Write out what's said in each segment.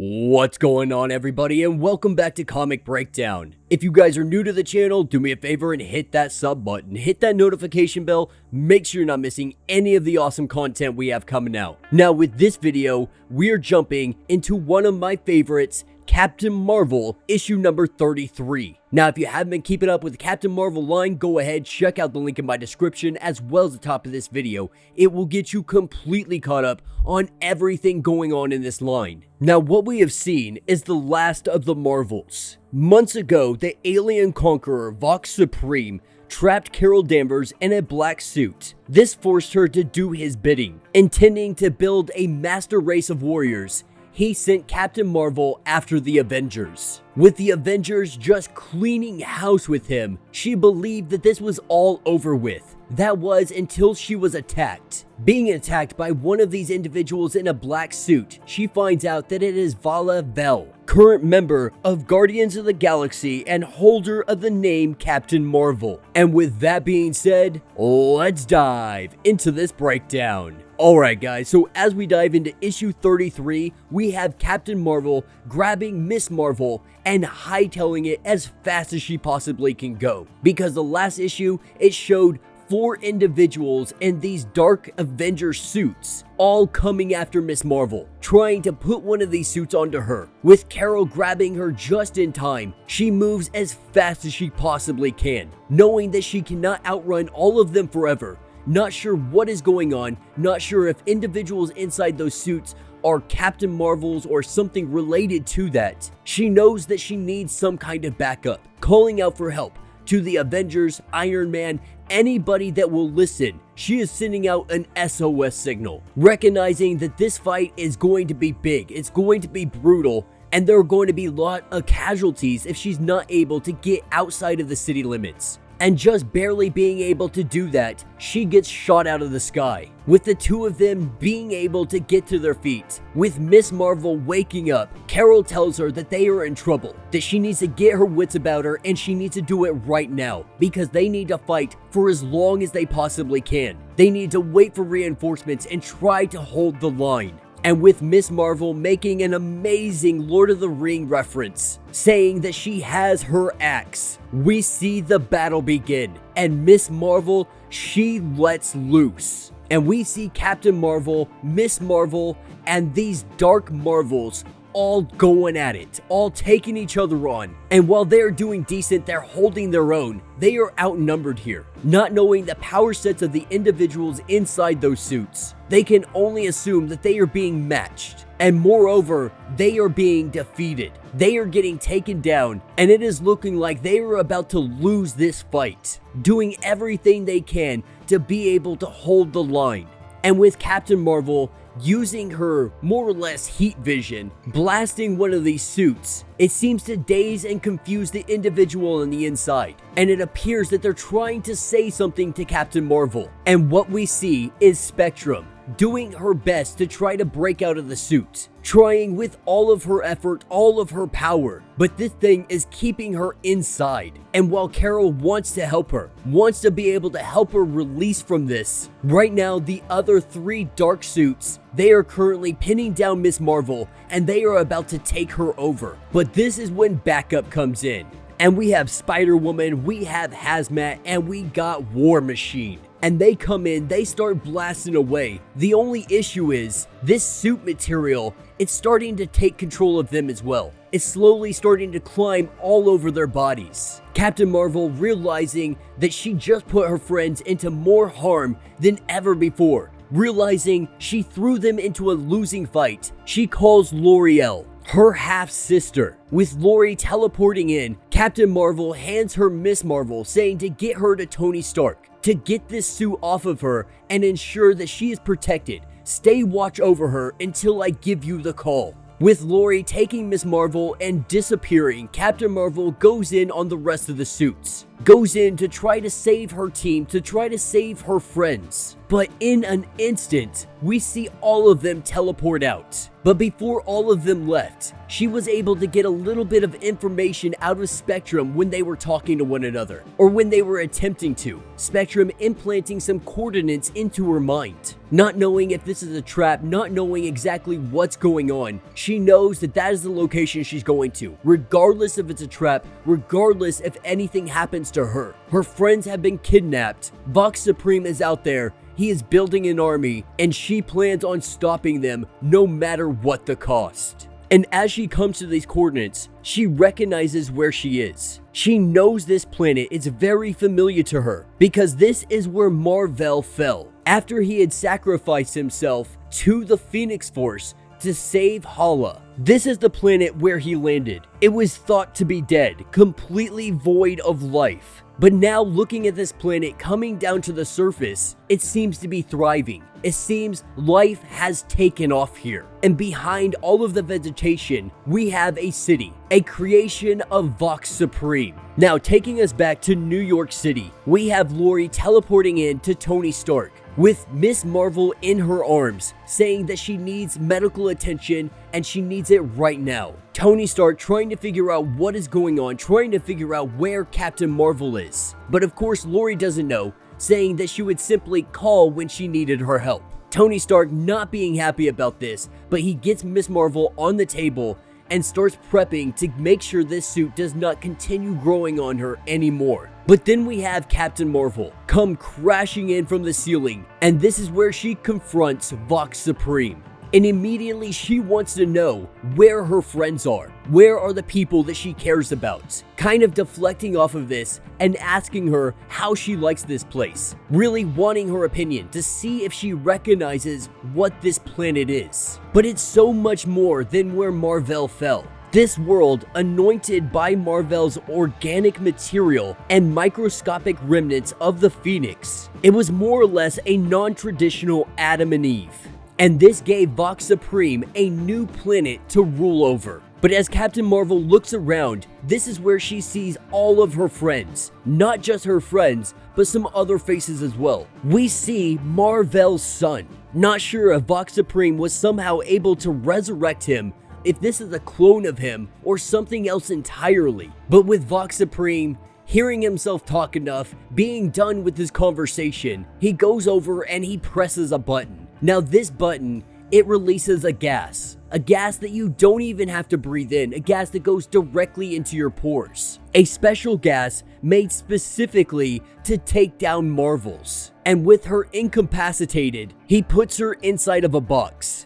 What's going on, everybody, and welcome back to Comic Breakdown. If you guys are new to the channel, do me a favor and hit that sub button, hit that notification bell, make sure you're not missing any of the awesome content we have coming out. Now, with this video, we are jumping into one of my favorites, Captain Marvel, issue number 33. Now, if you haven't been keeping up with the Captain Marvel line, go ahead, check out the link in my description as well as the top of this video. It will get you completely caught up on everything going on in this line. Now, what we have seen is the last of the Marvels. Months ago, the alien conqueror Vox Supreme trapped Carol Danvers in a black suit. This forced her to do his bidding. Intending to build a master race of warriors, he sent Captain Marvel after the Avengers. With the Avengers just cleaning house with him, she believed that this was all over with. That was until she was attacked. Being attacked by one of these individuals in a black suit, she finds out that it is Vala Vel, current member of Guardians of the Galaxy and holder of the name Captain Marvel. And with that being said, let's dive into this breakdown. Alright guys, so as we dive into issue 33, we have Captain Marvel grabbing Miss Marvel and hightailing it as fast as she possibly can go. Because the last issue, it showed 4 individuals in these dark Avenger suits, all coming after Miss Marvel, trying to put one of these suits onto her. With Carol grabbing her just in time, she moves as fast as she possibly can, knowing that she cannot outrun all of them forever. Not sure what is going on, not sure if individuals inside those suits are Captain Marvel's or something related to that. She knows that she needs some kind of backup, calling out for help to the Avengers, Iron Man, anybody that will listen. She is sending out an SOS signal, recognizing that this fight is going to be big, it's going to be brutal, and there are going to be a lot of casualties if she's not able to get outside of the city limits. And just barely being able to do that, she gets shot out of the sky. With the two of them being able to get to their feet, with Miss Marvel waking up, Carol tells her that they are in trouble, that she needs to get her wits about her and she needs to do it right now because they need to fight for as long as they possibly can. They need to wait for reinforcements and try to hold the line. And with Miss Marvel making an amazing Lord of the Ring reference, saying that she has her axe, we see the battle begin. And Miss Marvel, she lets loose. And we see Captain Marvel, Miss Marvel, and these Dark Marvels all going at it, all taking each other on. And while they're doing decent, they're holding their own. They are outnumbered here, not knowing the power sets of the individuals inside those suits. They can only assume that they are being matched. And moreover, they are being defeated. They are getting taken down, and it is looking like they are about to lose this fight, doing everything they can to be able to hold the line. And with Captain Marvel using her more or less heat vision, blasting one of these suits, it seems to daze and confuse the individual on the inside, and it appears that they're trying to say something to Captain Marvel. And what we see is Spectrum doing her best to try to break out of the suit, trying with all of her effort, all of her power, but this thing is keeping her inside. And while Carol wants to help her, wants to be able to help her release from this, right now the other 3 dark suits, they are currently pinning down Miss Marvel and they are about to take her over. But this is when backup comes in. And we have Spider-Woman, we have Hazmat, and we got War Machine. And they come in, they start blasting away. The only issue is, this suit material, it's starting to take control of them as well. It's slowly starting to climb all over their bodies. Captain Marvel realizing that she just put her friends into more harm than ever before. Realizing she threw them into a losing fight, she calls L'Oreal, her half-sister. With Lori teleporting in, Captain Marvel hands her Miss Marvel, saying to get her to Tony Stark, to get this suit off of her and ensure that she is protected. Stay watch over her until I give you the call. With Lori taking Miss Marvel and disappearing, Captain Marvel goes in on the rest of the suits. Goes in to try to save her team, to try to save her friends. But in an instant, we see all of them teleport out. But before all of them left, she was able to get a little bit of information out of Spectrum when they were talking to one another, or when they were attempting to. Spectrum implanting some coordinates into her mind. Not knowing if this is a trap, not knowing exactly what's going on, she knows that that is the location she's going to, regardless if it's a trap, regardless if anything happens to her. Her friends have been kidnapped. Vox Supreme is out there. He is building an army, and she plans on stopping them no matter what the cost. And as she comes to these coordinates, she recognizes where she is. She knows this planet is very familiar to her because this is where Mar-Vell fell after he had sacrificed himself to the Phoenix Force to save Hala. This is the planet where he landed. It was thought to be dead, completely void of life. But now looking at this planet coming down to the surface, it seems to be thriving. It seems life has taken off here. And behind all of the vegetation, we have a city, a creation of Vox Supreme. Now taking us back to New York City, we have Lori teleporting in to Tony Stark with Miss Marvel in her arms, saying that she needs medical attention and she needs it right now. Tony Stark trying to figure out what is going on, trying to figure out where Captain Marvel is. But of course, Lori doesn't know, saying that she would simply call when she needed her help. Tony Stark not being happy about this, but he gets Miss Marvel on the table and starts prepping to make sure this suit does not continue growing on her anymore. But then we have Captain Marvel come crashing in from the ceiling, and this is where she confronts Vox Supreme. And immediately she wants to know where her friends are. Where are the people that she cares about? Kind of deflecting off of this and asking her how she likes this place. Really wanting her opinion to see if she recognizes what this planet is. But it's so much more than where Mar-Vell fell. This world, anointed by Mar-Vell's organic material and microscopic remnants of the Phoenix, it was more or less a non-traditional Adam and Eve. And this gave Vox Supreme a new planet to rule over. But as Captain Marvel looks around, this is where she sees all of her friends. Not just her friends, but some other faces as well. We see Mar-Vell's son. Not sure if Vox Supreme was somehow able to resurrect him, if this is a clone of him or something else entirely. But with Vox Supreme hearing himself talk enough, being done with his conversation, he goes over and he presses a button. Now this button, it releases a gas that you don't even have to breathe in, a gas that goes directly into your pores. A special gas made specifically to take down Marvels. And with her incapacitated, he puts her inside of a box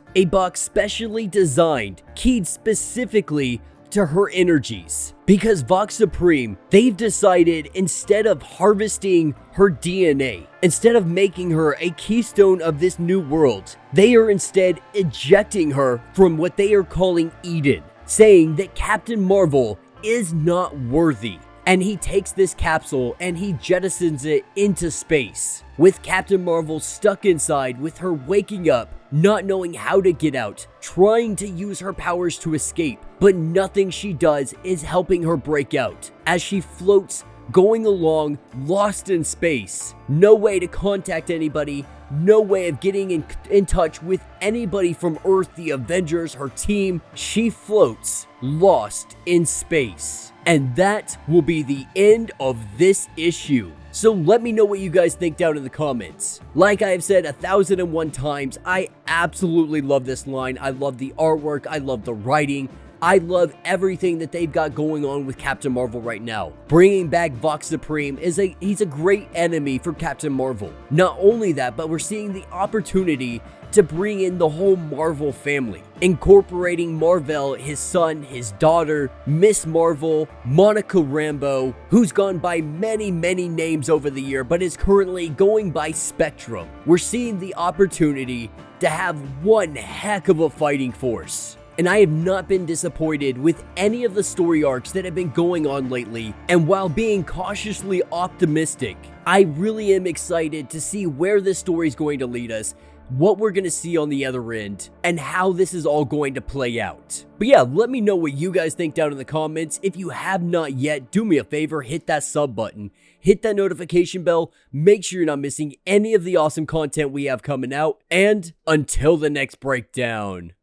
specially designed, keyed specifically to her energies. Because Vox Supreme, they've decided instead of harvesting her DNA, instead of making her a keystone of this new world, they are instead ejecting her from what they are calling Eden, saying that Captain Marvel is not worthy. And he takes this capsule and he jettisons it into space, with Captain Marvel stuck inside, with her waking up, not knowing how to get out, trying to use her powers to escape, but nothing she does is helping her break out, as she floats, going along, lost in space. No way to contact anybody, no way of getting in touch with anybody from Earth, the Avengers, her team. She floats, lost in space. And that will be the end of this issue. So let me know what you guys think down in the comments. Like I have said 1,001 times, I absolutely love this line. I love the artwork. I love the writing. I love everything that they've got going on with Captain Marvel right now. Bringing back Vox Supreme he's a great enemy for Captain Marvel. Not only that, but we're seeing the opportunity to bring in the whole Marvel family, incorporating Mar-Vell, his son, his daughter, Miss Marvel, Monica Rambeau, who's gone by many names over the year, but is currently going by Spectrum. We're seeing the opportunity to have one heck of a fighting force. And I have not been disappointed with any of the story arcs that have been going on lately. And while being cautiously optimistic, I really am excited to see where this story is going to lead us, what we're going to see on the other end, and how this is all going to play out. But yeah, let me know what you guys think down in the comments. If you have not yet, do me a favor, hit that sub button, hit that notification bell, make sure you're not missing any of the awesome content we have coming out, and until the next breakdown.